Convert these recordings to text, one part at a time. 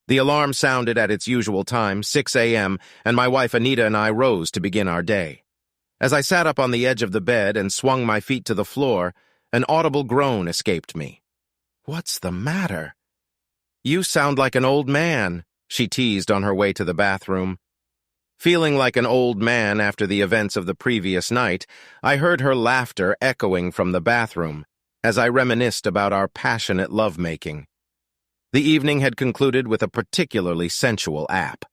The alarm sounded at its usual time, 6 a.m., and my wife Anita and I rose to begin our day. As I sat up on the edge of the bed and swung my feet to the floor, an audible groan escaped me. "What's the matter?" "You sound like an old man," she teased on her way to the bathroom. Feeling like an old man after the events of the previous night, I heard her laughter echoing from the bathroom as I reminisced about our passionate lovemaking. The evening had concluded with a particularly sensual app.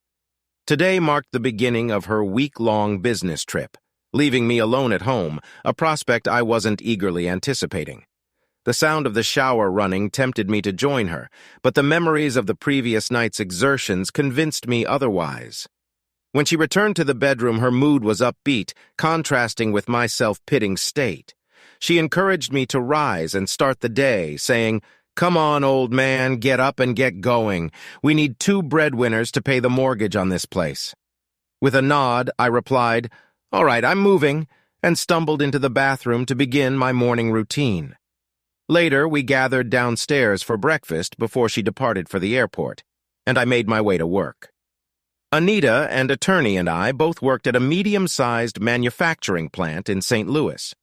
Today marked the beginning of her week-long business trip, leaving me alone at home, a prospect I wasn't eagerly anticipating. The sound of the shower running tempted me to join her, but the memories of the previous night's exertions convinced me otherwise. When she returned to the bedroom, her mood was upbeat, contrasting with my self-pitying state. She encouraged me to rise and start the day, saying, "Come on, old man, get up and get going. We need 2 breadwinners to pay the mortgage on this place." With a nod, I replied, "All right, I'm moving," and stumbled into the bathroom to begin my morning routine. Later, we gathered downstairs for breakfast before she departed for the airport, and I made my way to work. Anita, an attorney, and I both worked at a medium-sized manufacturing plant in St. Louis.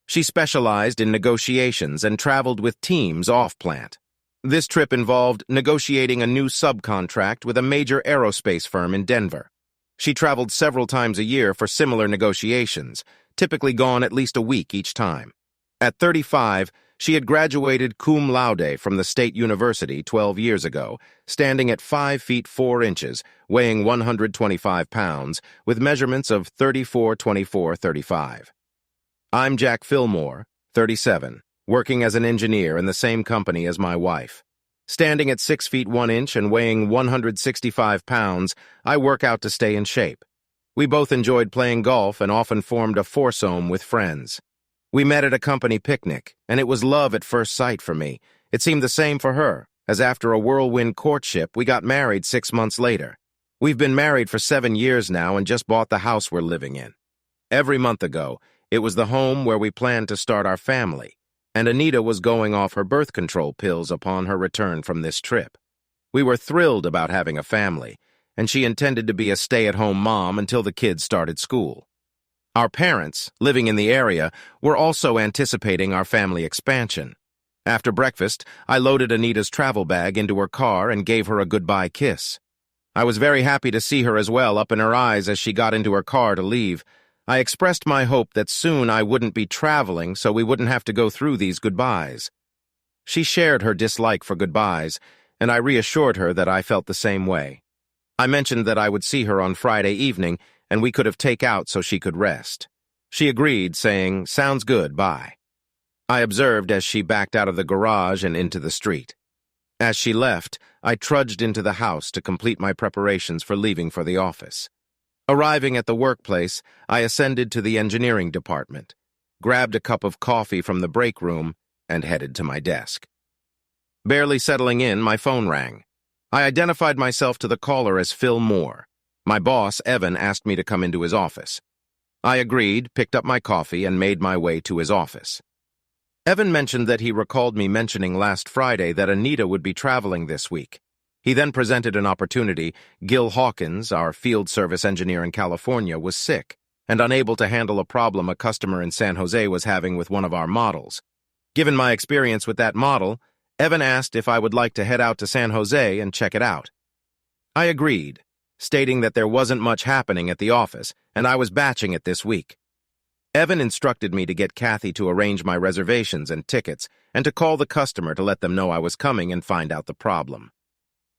She specialized in negotiations and traveled with teams off-plant. This trip involved negotiating a new subcontract with a major aerospace firm in Denver. She traveled several times a year for similar negotiations, typically gone at least a week each time. At 35, she had graduated cum laude from the State University 12 years ago, standing at 5 feet 4 inches, weighing 125 pounds, with measurements of 34-24-35. I'm Jack Fillmore, 37, working as an engineer in the same company as my wife. Standing at 6 feet 1 inch and weighing 165 pounds, I work out to stay in shape. We both enjoyed playing golf and often formed a foursome with friends. We met at a company picnic, and it was love at first sight for me. It seemed the same for her, as after a whirlwind courtship, we got married 6 months later. We've been married for 7 years now and just bought the house we're living in. Every month ago, it was the home where we planned to start our family, and Anita was going off her birth control pills upon her return from this trip. We were thrilled about having a family, and she intended to be a stay-at-home mom until the kids started school. Our parents, living in the area, were also anticipating our family expansion. After breakfast, I loaded Anita's travel bag into her car and gave her a goodbye kiss. I was very happy to see her as well up in her eyes as she got into her car to leave. I expressed my hope that soon I wouldn't be traveling so we wouldn't have to go through these goodbyes. She shared her dislike for goodbyes, and I reassured her that I felt the same way. I mentioned that I would see her on Friday evening, and we could have takeout so she could rest. She agreed, saying, "Sounds good, bye." I observed as she backed out of the garage and into the street. As she left, I trudged into the house to complete my preparations for leaving for the office. Arriving at the workplace, I ascended to the engineering department, grabbed a cup of coffee from the break room, and headed to my desk. Barely settling in, my phone rang. I identified myself to the caller as Phil Moore. My boss, Evan, asked me to come into his office. I agreed, picked up my coffee, and made my way to his office. Evan mentioned that he recalled me mentioning last Friday that Anita would be traveling this week. He then presented an opportunity. Gil Hawkins, our field service engineer in California, was sick and unable to handle a problem a customer in San Jose was having with one of our models. Given my experience with that model, Evan asked if I would like to head out to San Jose and check it out. I agreed, stating that there wasn't much happening at the office, and I was batching it this week. Evan instructed me to get Kathy to arrange my reservations and tickets and to call the customer to let them know I was coming and find out the problem.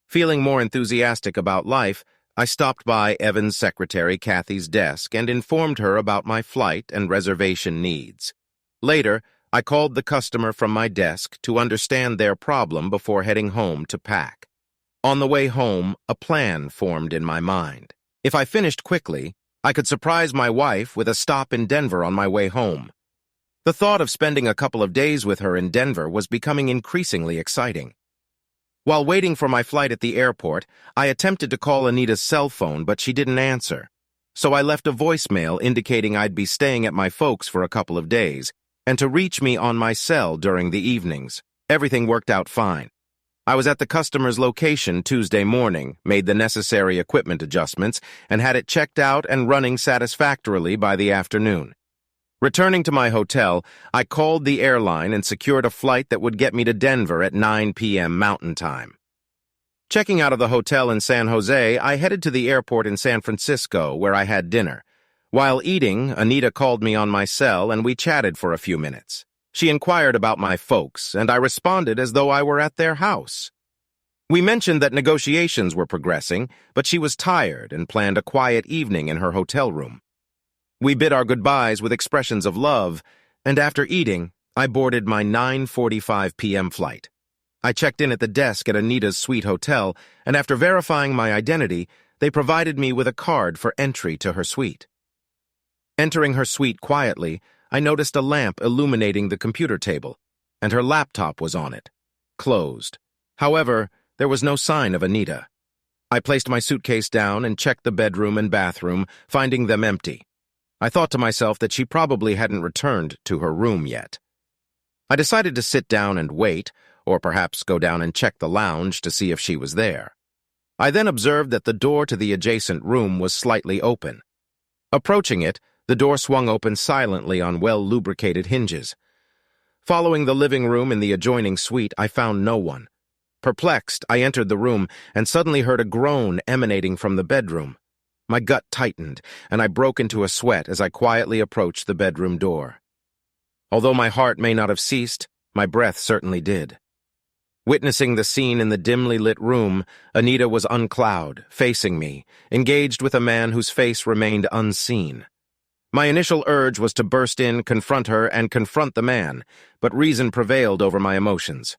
Feeling more enthusiastic about life, I stopped by Evan's secretary, Kathy's desk, and informed her about my flight and reservation needs. Later, I called the customer from my desk to understand their problem before heading home to pack. On the way home, a plan formed in my mind. If I finished quickly, I could surprise my wife with a stop in Denver on my way home. The thought of spending a couple of days with her in Denver was becoming increasingly exciting. While waiting for my flight at the airport, I attempted to call Anita's cell phone, but she didn't answer. So I left a voicemail indicating I'd be staying at my folks for a couple of days, and to reach me on my cell during the evenings. Everything worked out fine. I was at the customer's location Tuesday morning, made the necessary equipment adjustments, and had it checked out and running satisfactorily by the afternoon. Returning to my hotel, I called the airline and secured a flight that would get me to Denver at 9 p.m. Mountain Time. Checking out of the hotel in San Jose, I headed to the airport in San Francisco, where I had dinner. While eating, Anita called me on my cell and we chatted for a few minutes. She inquired about my folks, and I responded as though I were at their house. We mentioned that negotiations were progressing, but she was tired and planned a quiet evening in her hotel room. We bid our goodbyes with expressions of love, and after eating, I boarded my 9:45 p.m. flight. I checked in at the desk at Anita's suite hotel, and after verifying my identity, they provided me with a card for entry to her suite. Entering her suite quietly, I noticed a lamp illuminating the computer table, and her laptop was on it, closed. However, there was no sign of Anita. I placed my suitcase down and checked the bedroom and bathroom, finding them empty. I thought to myself that she probably hadn't returned to her room yet. I decided to sit down and wait, or perhaps go down and check the lounge to see if she was there. I then observed that the door to the adjacent room was slightly open. Approaching it, the door swung open silently on well-lubricated hinges. Following the living room in the adjoining suite, I found no one. Perplexed, I entered the room and suddenly heard a groan emanating from the bedroom. My gut tightened, and I broke into a sweat as I quietly approached the bedroom door. Although my heart may not have ceased, my breath certainly did. Witnessing the scene in the dimly lit room, Anita was unclouded, facing me, engaged with a man whose face remained unseen. My initial urge was to burst in, confront her, and confront the man, but reason prevailed over my emotions.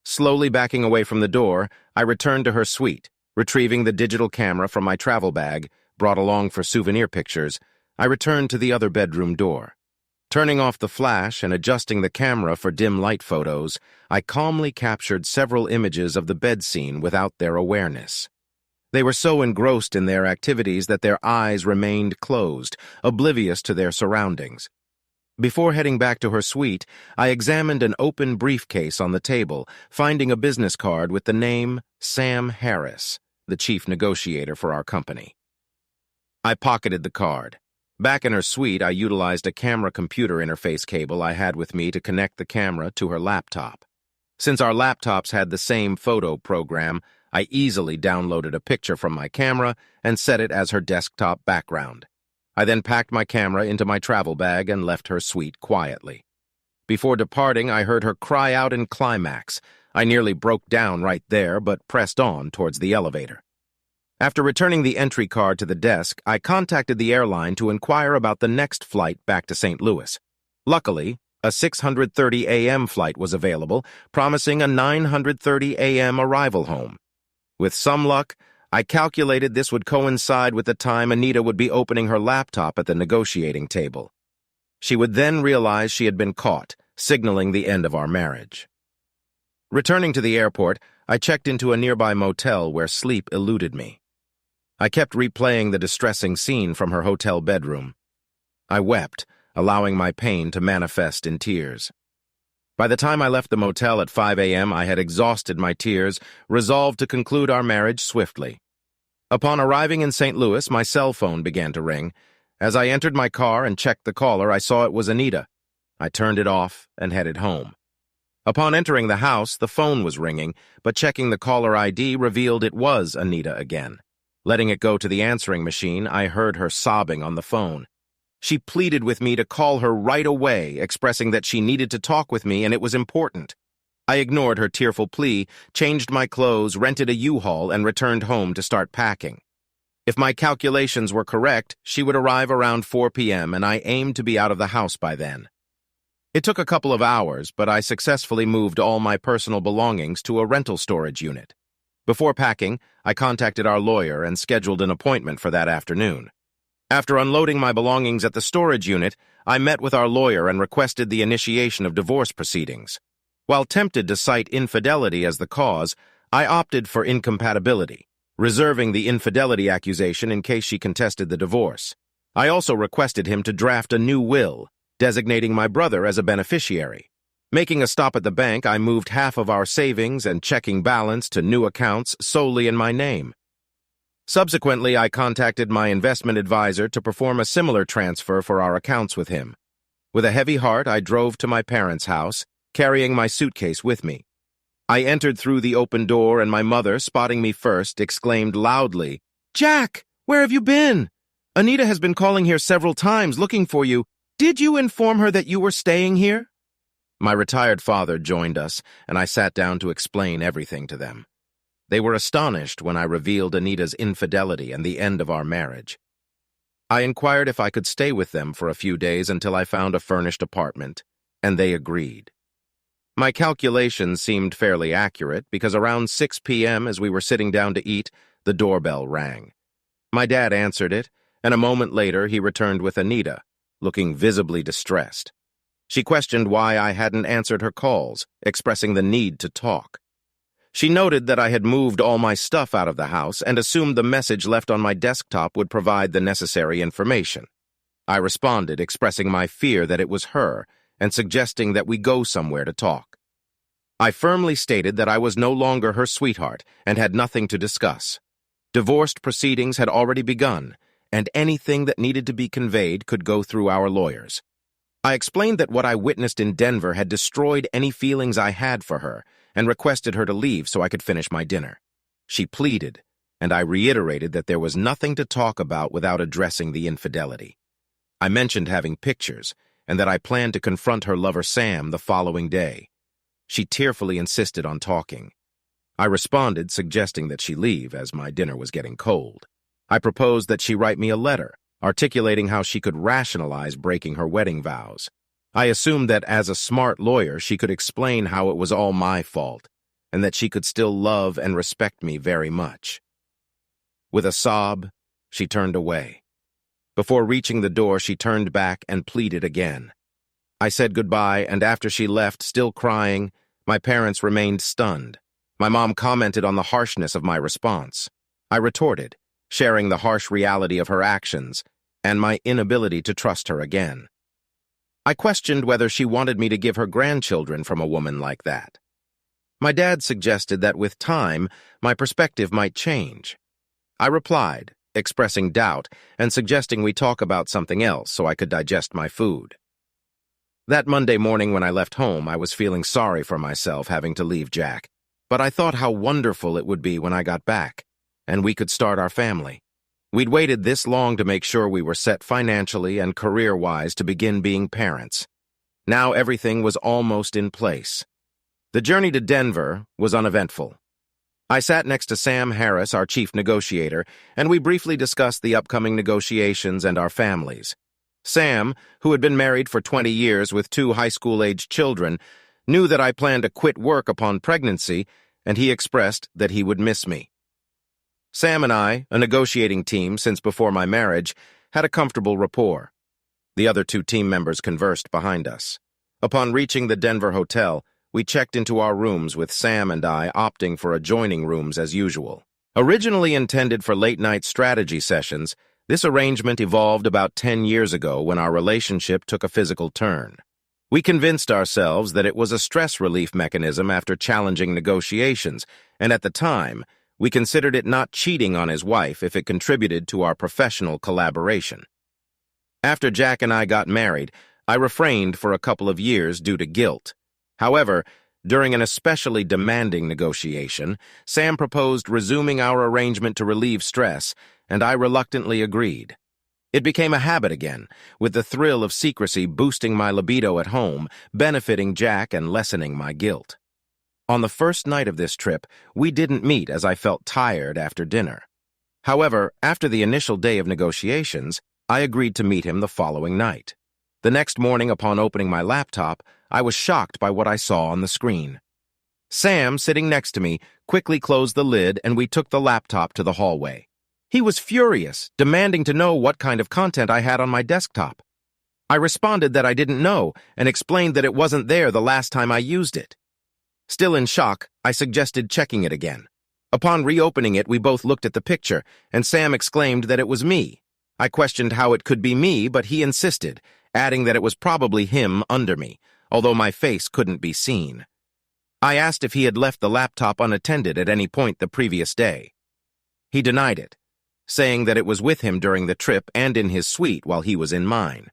Slowly backing away from the door, I returned to her suite. Retrieving the digital camera from my travel bag, brought along for souvenir pictures, I returned to the other bedroom door. Turning off the flash and adjusting the camera for dim light photos, I calmly captured several images of the bed scene without their awareness. They were so engrossed in their activities that their eyes remained closed, oblivious to their surroundings. Before heading back to her suite, I examined an open briefcase on the table, finding a business card with the name Sam Harris, the chief negotiator for our company. I pocketed the card. Back in her suite, I utilized a camera-computer interface cable I had with me to connect the camera to her laptop. Since our laptops had the same photo program, I easily downloaded a picture from my camera and set it as her desktop background. I then packed my camera into my travel bag and left her suite quietly. Before departing, I heard her cry out in climax. I nearly broke down right there, but pressed on towards the elevator. After returning the entry card to the desk, I contacted the airline to inquire about the next flight back to St. Louis. Luckily, a 6:30 a.m. flight was available, promising a 9:30 a.m. arrival home. With some luck, I calculated this would coincide with the time Anita would be opening her laptop at the negotiating table. She would then realize she had been caught, signaling the end of our marriage. Returning to the airport, I checked into a nearby motel where sleep eluded me. I kept replaying the distressing scene from her hotel bedroom. I wept, allowing my pain to manifest in tears. By the time I left the motel at 5 a.m., I had exhausted my tears, resolved to conclude our marriage swiftly. Upon arriving in St. Louis, my cell phone began to ring. As I entered my car and checked the caller, I saw it was Anita. I turned it off and headed home. Upon entering the house, the phone was ringing, but checking the caller ID revealed it was Anita again. Letting it go to the answering machine, I heard her sobbing on the phone. She pleaded with me to call her right away, expressing that she needed to talk with me and it was important. I ignored her tearful plea, changed my clothes, rented a U-Haul, and returned home to start packing. If my calculations were correct, she would arrive around 4 p.m., and I aimed to be out of the house by then. It took a couple of hours, but I successfully moved all my personal belongings to a rental storage unit. Before packing, I contacted our lawyer and scheduled an appointment for that afternoon. After unloading my belongings at the storage unit, I met with our lawyer and requested the initiation of divorce proceedings. While tempted to cite infidelity as the cause, I opted for incompatibility, reserving the infidelity accusation in case she contested the divorce. I also requested him to draft a new will, designating my brother as a beneficiary. Making a stop at the bank, I moved half of our savings and checking balance to new accounts solely in my name. Subsequently, I contacted my investment advisor to perform a similar transfer for our accounts with him. With a heavy heart, I drove to my parents' house, carrying my suitcase with me. I entered through the open door, and my mother, spotting me first, exclaimed loudly, "Jack, where have you been? Anita has been calling here several times looking for you. Did you inform her that you were staying here?" My retired father joined us, and I sat down to explain everything to them. They were astonished when I revealed Anita's infidelity and the end of our marriage. I inquired if I could stay with them for a few days until I found a furnished apartment, and they agreed. My calculations seemed fairly accurate because around 6 p.m. as we were sitting down to eat, the doorbell rang. My dad answered it, and a moment later he returned with Anita, looking visibly distressed. She questioned why I hadn't answered her calls, expressing the need to talk. She noted that I had moved all my stuff out of the house and assumed the message left on my desktop would provide the necessary information. I responded, expressing my fear that it was her and suggesting that we go somewhere to talk. I firmly stated that I was no longer her sweetheart and had nothing to discuss. Divorce proceedings had already begun, and anything that needed to be conveyed could go through our lawyers. I explained that what I witnessed in Denver had destroyed any feelings I had for her and requested her to leave so I could finish my dinner. She pleaded, and I reiterated that there was nothing to talk about without addressing the infidelity. I mentioned having pictures and that I planned to confront her lover Sam the following day. She tearfully insisted on talking. I responded, suggesting that she leave as my dinner was getting cold. I proposed that she write me a letter, articulating how she could rationalize breaking her wedding vows. I assumed that as a smart lawyer, she could explain how it was all my fault, and that she could still love and respect me very much. With a sob, she turned away. Before reaching the door, she turned back and pleaded again. I said goodbye, and after she left, still crying, my parents remained stunned. My mom commented on the harshness of my response. I retorted, sharing the harsh reality of her actions and my inability to trust her again. I questioned whether she wanted me to give her grandchildren from a woman like that. My dad suggested that with time, my perspective might change. I replied, expressing doubt and suggesting we talk about something else so I could digest my food. That Monday morning when I left home, I was feeling sorry for myself having to leave Jack, but I thought how wonderful it would be when I got back, and we could start our family. We'd waited this long to make sure we were set financially and career-wise to begin being parents. Now everything was almost in place. The journey to Denver was uneventful. I sat next to Sam Harris, our chief negotiator, and we briefly discussed the upcoming negotiations and our families. Sam, who had been married for 20 years with 2 high school-aged children, knew that I planned to quit work upon pregnancy, and he expressed that he would miss me. Sam and I, a negotiating team since before my marriage, had a comfortable rapport. The other 2 team members conversed behind us. Upon reaching the Denver hotel, we checked into our rooms with Sam and I opting for adjoining rooms as usual. Originally intended for late-night strategy sessions, this arrangement evolved about 10 years ago when our relationship took a physical turn. We convinced ourselves that it was a stress relief mechanism after challenging negotiations, and at the time, we considered it not cheating on his wife if it contributed to our professional collaboration. After Jack and I got married, I refrained for a couple of years due to guilt. However, during an especially demanding negotiation, Sam proposed resuming our arrangement to relieve stress, and I reluctantly agreed. It became a habit again, with the thrill of secrecy boosting my libido at home, benefiting Jack and lessening my guilt. On the first night of this trip, we didn't meet as I felt tired after dinner. However, after the initial day of negotiations, I agreed to meet him the following night. The next morning, upon opening my laptop, I was shocked by what I saw on the screen. Sam, sitting next to me, quickly closed the lid and we took the laptop to the hallway. He was furious, demanding to know what kind of content I had on my desktop. I responded that I didn't know and explained that it wasn't there the last time I used it. Still in shock, I suggested checking it again. Upon reopening it, we both looked at the picture, and Sam exclaimed that it was me. I questioned how it could be me, but he insisted, adding that it was probably him under me, although my face couldn't be seen. I asked if he had left the laptop unattended at any point the previous day. He denied it, saying that it was with him during the trip and in his suite while he was in mine.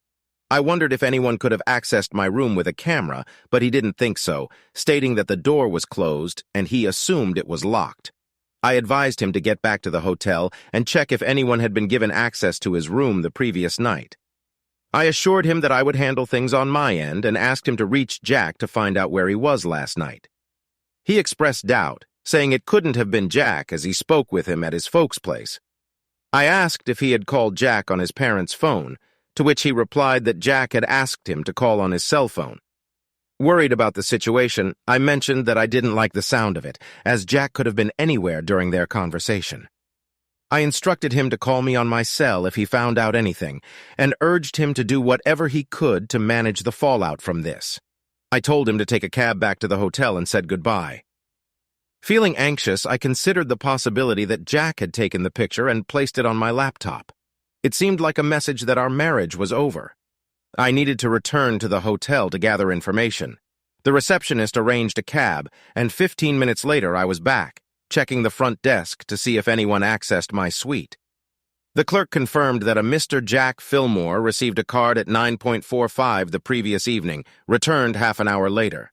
I wondered if anyone could have accessed my room with a camera, but he didn't think so, stating that the door was closed and he assumed it was locked. I advised him to get back to the hotel and check if anyone had been given access to his room the previous night. I assured him that I would handle things on my end and asked him to reach Jack to find out where he was last night. He expressed doubt, saying it couldn't have been Jack as he spoke with him at his folks' place. I asked if he had called Jack on his parents' phone, to which he replied that Jack had asked him to call on his cell phone. Worried about the situation, I mentioned that I didn't like the sound of it, as Jack could have been anywhere during their conversation. I instructed him to call me on my cell if he found out anything, and urged him to do whatever he could to manage the fallout from this. I told him to take a cab back to the hotel and said goodbye. Feeling anxious, I considered the possibility that Jack had taken the picture and placed it on my laptop. It seemed like a message that our marriage was over. I needed to return to the hotel to gather information. The receptionist arranged a cab, and 15 minutes later I was back, checking the front desk to see if anyone accessed my suite. The clerk confirmed that a Mr. Jack Fillmore received a card at 9:45 the previous evening, returned half an hour later.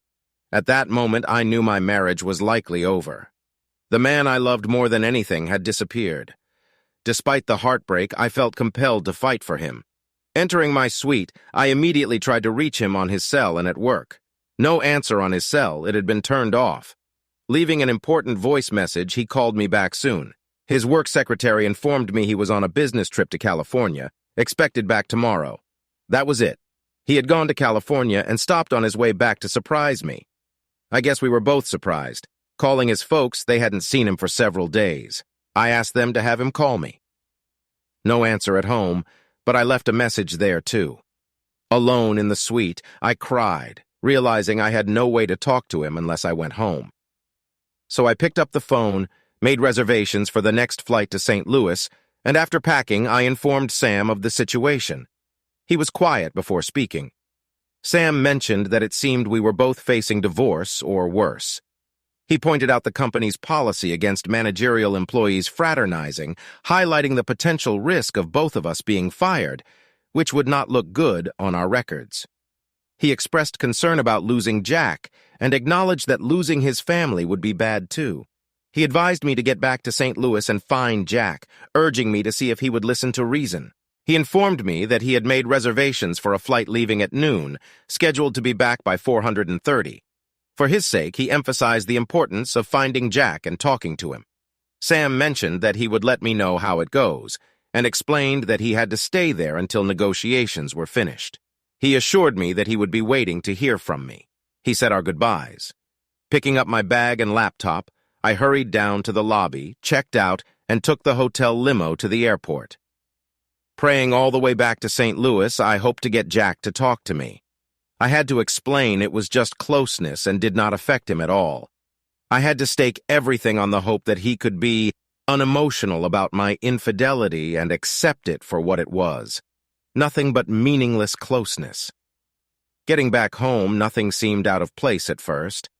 At that moment, I knew my marriage was likely over. The man I loved more than anything had disappeared. Despite the heartbreak, I felt compelled to fight for him. Entering my suite, I immediately tried to reach him on his cell and at work. No answer on his cell, it had been turned off. Leaving an important voice message, he called me back soon. His work secretary informed me he was on a business trip to California, expected back tomorrow. That was it. He had gone to California and stopped on his way back to surprise me. I guess we were both surprised. Calling his folks, they hadn't seen him for several days. I asked them to have him call me. No answer at home, but I left a message there too. Alone in the suite, I cried, realizing I had no way to talk to him unless I went home. So I picked up the phone, made reservations for the next flight to St. Louis, and after packing, I informed Sam of the situation. He was quiet before speaking. Sam mentioned that it seemed we were both facing divorce or worse. He pointed out the company's policy against managerial employees fraternizing, highlighting the potential risk of both of us being fired, which would not look good on our records. He expressed concern about losing Jack and acknowledged that losing his family would be bad too. He advised me to get back to St. Louis and find Jack, urging me to see if he would listen to reason. He informed me that he had made reservations for a flight leaving at noon, scheduled to be back by 4:30. For his sake, he emphasized the importance of finding Jack and talking to him. Sam mentioned that he would let me know how it goes, and explained that he had to stay there until negotiations were finished. He assured me that he would be waiting to hear from me. He said our goodbyes. Picking up my bag and laptop, I hurried down to the lobby, checked out, and took the hotel limo to the airport. Praying all the way back to St. Louis, I hoped to get Jack to talk to me. I had to explain it was just closeness and did not affect him at all. I had to stake everything on the hope that he could be unemotional about my infidelity and accept it for what it was. Nothing but meaningless closeness. Getting back home, nothing seemed out of place at first.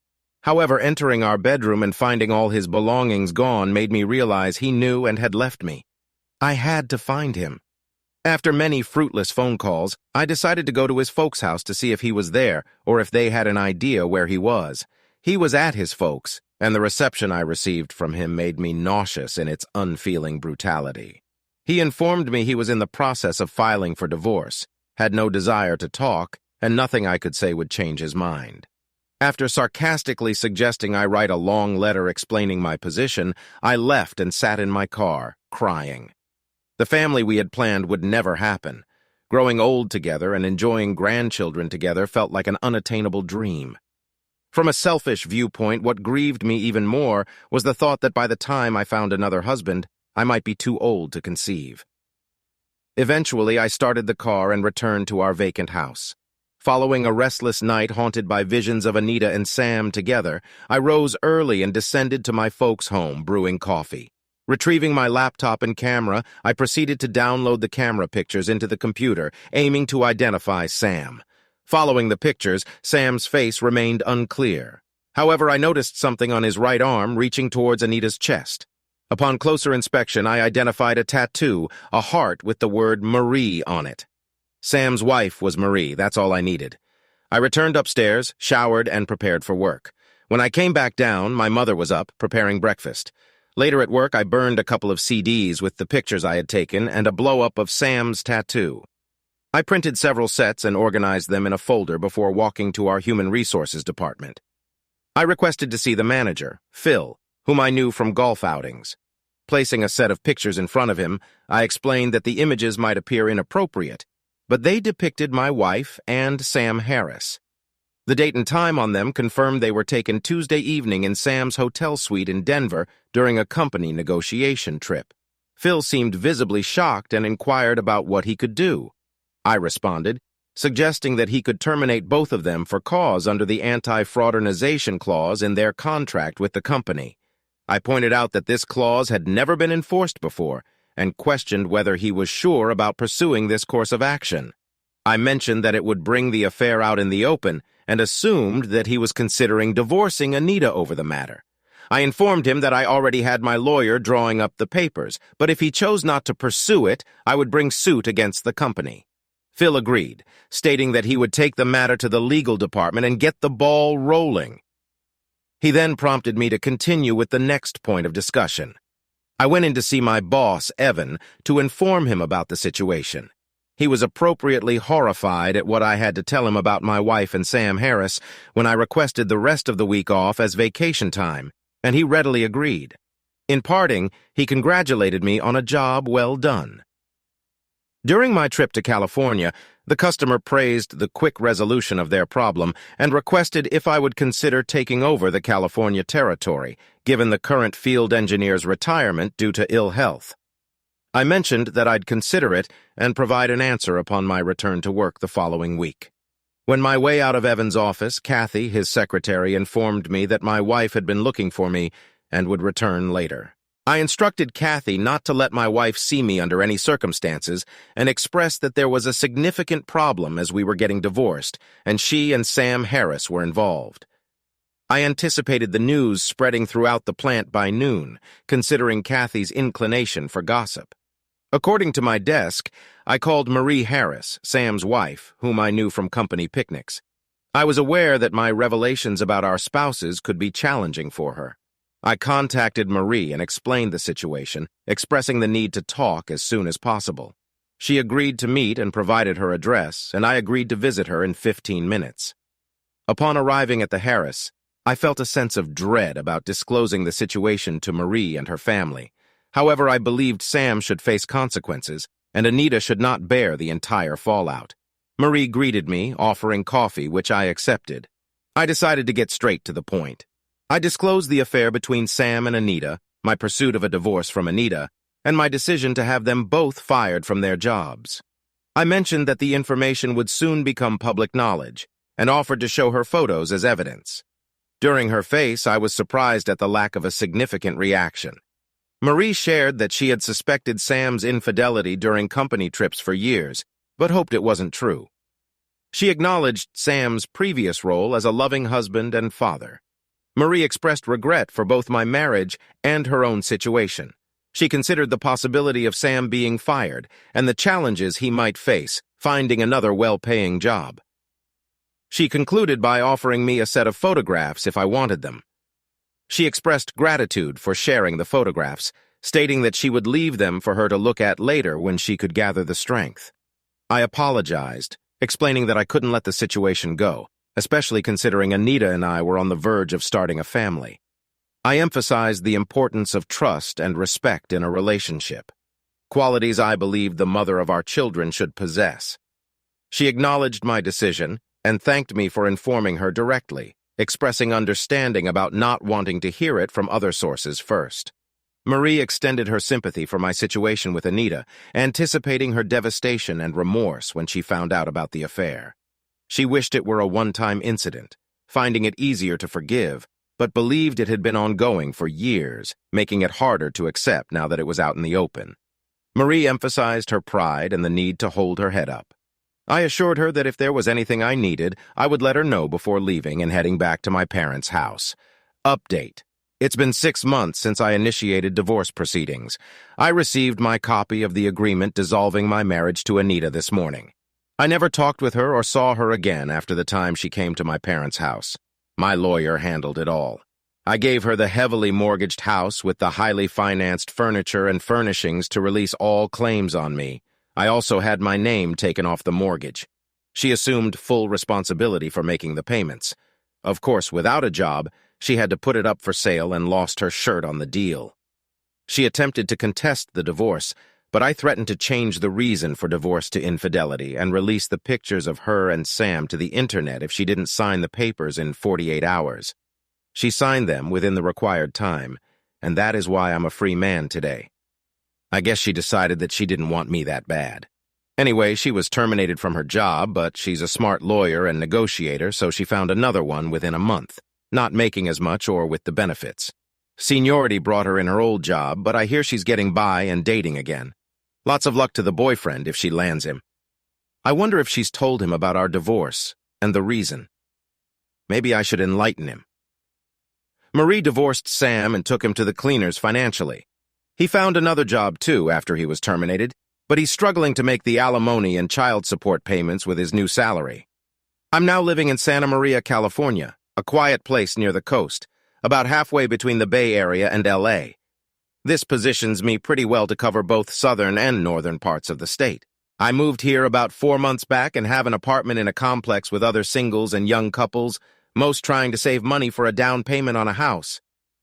However, entering our bedroom and finding all his belongings gone made me realize he knew and had left me. I had to find him. After many fruitless phone calls, I decided to go to his folks' house to see if he was there or if they had an idea where he was. He was at his folks, and the reception I received from him made me nauseous in its unfeeling brutality. He informed me he was in the process of filing for divorce, had no desire to talk, and nothing I could say would change his mind. After sarcastically suggesting I write a long letter explaining my position, I left and sat in my car, crying. The family we had planned would never happen. Growing old together and enjoying grandchildren together felt like an unattainable dream. From a selfish viewpoint, what grieved me even more was the thought that by the time I found another husband, I might be too old to conceive. Eventually, I started the car and returned to our vacant house. Following a restless night haunted by visions of Anita and Sam together, I rose early and descended to my folks' home, brewing coffee. Retrieving my laptop and camera, I proceeded to download the camera pictures into the computer, aiming to identify Sam. Following the pictures, Sam's face remained unclear. However, I noticed something on his right arm reaching towards Anita's chest. Upon closer inspection, I identified a tattoo, a heart with the word Marie on it. Sam's wife was Marie, that's all I needed. I returned upstairs, showered, and prepared for work. When I came back down, my mother was up, preparing breakfast. Later at work, I burned a couple of CDs with the pictures I had taken and a blow-up of Sam's tattoo. I printed several sets and organized them in a folder before walking to our Human Resources department. I requested to see the manager, Phil, whom I knew from golf outings. Placing a set of pictures in front of him, I explained that the images might appear inappropriate, but they depicted my wife and Sam Harris. The date and time on them confirmed they were taken Tuesday evening in Sam's hotel suite in Denver during a company negotiation trip. Phil seemed visibly shocked and inquired about what he could do. I responded, suggesting that he could terminate both of them for cause under the anti-fraudernization clause in their contract with the company. I pointed out that this clause had never been enforced before and questioned whether he was sure about pursuing this course of action. I mentioned that it would bring the affair out in the open and assumed that he was considering divorcing Anita over the matter. I informed him that I already had my lawyer drawing up the papers, but if he chose not to pursue it, I would bring suit against the company. Phil agreed, stating that he would take the matter to the legal department and get the ball rolling. He then prompted me to continue with the next point of discussion. I went in to see my boss, Evan, to inform him about the situation. He was appropriately horrified at what I had to tell him about my wife and Sam Harris when I requested the rest of the week off as vacation time, and he readily agreed. In parting, he congratulated me on a job well done. During my trip to California, the customer praised the quick resolution of their problem and requested if I would consider taking over the California territory, given the current field engineer's retirement due to ill health. I mentioned that I'd consider it and provide an answer upon my return to work the following week. When my way out of Evan's office, Kathy, his secretary, informed me that my wife had been looking for me and would return later. I instructed Kathy not to let my wife see me under any circumstances and expressed that there was a significant problem as we were getting divorced, and she and Sam Harris were involved. I anticipated the news spreading throughout the plant by noon, considering Kathy's inclination for gossip. According to my desk, I called Marie Harris, Sam's wife, whom I knew from company picnics. I was aware that my revelations about our spouses could be challenging for her. I contacted Marie and explained the situation, expressing the need to talk as soon as possible. She agreed to meet and provided her address, and I agreed to visit her in 15 minutes. Upon arriving at the Harris, I felt a sense of dread about disclosing the situation to Marie and her family. However, I believed Sam should face consequences, and Anita should not bear the entire fallout. Marie greeted me, offering coffee, which I accepted. I decided to get straight to the point. I disclosed the affair between Sam and Anita, my pursuit of a divorce from Anita, and my decision to have them both fired from their jobs. I mentioned that the information would soon become public knowledge, and offered to show her photos as evidence. During her face, I was surprised at the lack of a significant reaction. Marie shared that she had suspected Sam's infidelity during company trips for years, but hoped it wasn't true. She acknowledged Sam's previous role as a loving husband and father. Marie expressed regret for both my marriage and her own situation. She considered the possibility of Sam being fired and the challenges he might face finding another well-paying job. She concluded by offering me a set of photographs if I wanted them. She expressed gratitude for sharing the photographs, stating that she would leave them for her to look at later when she could gather the strength. I apologized, explaining that I couldn't let the situation go, especially considering Anita and I were on the verge of starting a family. I emphasized the importance of trust and respect in a relationship, qualities I believed the mother of our children should possess. She acknowledged my decision and thanked me for informing her directly, expressing understanding about not wanting to hear it from other sources first. Marie extended her sympathy for my situation with Anita, anticipating her devastation and remorse when she found out about the affair. She wished it were a one-time incident, finding it easier to forgive, but believed it had been ongoing for years, making it harder to accept now that it was out in the open. Marie emphasized her pride and the need to hold her head up. I assured her that if there was anything I needed, I would let her know before leaving and heading back to my parents' house. Update. It's been 6 months since I initiated divorce proceedings. I received my copy of the agreement dissolving my marriage to Anita this morning. I never talked with her or saw her again after the time she came to my parents' house. My lawyer handled it all. I gave her the heavily mortgaged house with the highly financed furniture and furnishings to release all claims on me. I also had my name taken off the mortgage. She assumed full responsibility for making the payments. Of course, without a job, she had to put it up for sale and lost her shirt on the deal. She attempted to contest the divorce, but I threatened to change the reason for divorce to infidelity and release the pictures of her and Sam to the internet if she didn't sign the papers in 48 hours. She signed them within the required time, and that is why I'm a free man today. I guess she decided that she didn't want me that bad. Anyway, she was terminated from her job, but she's a smart lawyer and negotiator, so she found another one within a month, not making as much or with the benefits. Seniority brought her in her old job, but I hear she's getting by and dating again. Lots of luck to the boyfriend if she lands him. I wonder if she's told him about our divorce and the reason. Maybe I should enlighten him. Marie divorced Sam and took him to the cleaners financially. He found another job too after he was terminated, but he's struggling to make the alimony and child support payments with his new salary. I'm now living in Santa Maria, California, a quiet place near the coast, about halfway between the Bay Area and LA. This positions me pretty well to cover both southern and northern parts of the state. I moved here about 4 months back and have an apartment in a complex with other singles and young couples, most trying to save money for a down payment on a house.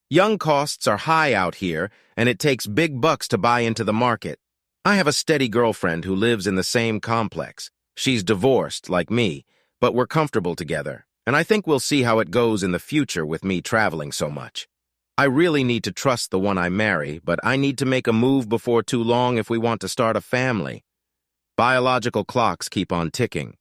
Young costs are high out here, and it takes big bucks to buy into the market. I have a steady girlfriend who lives in the same complex. She's divorced, like me, but we're comfortable together, and I think we'll see how it goes in the future with me traveling so much. I really need to trust the one I marry, but I need to make a move before too long if we want to start a family. Biological clocks keep on ticking,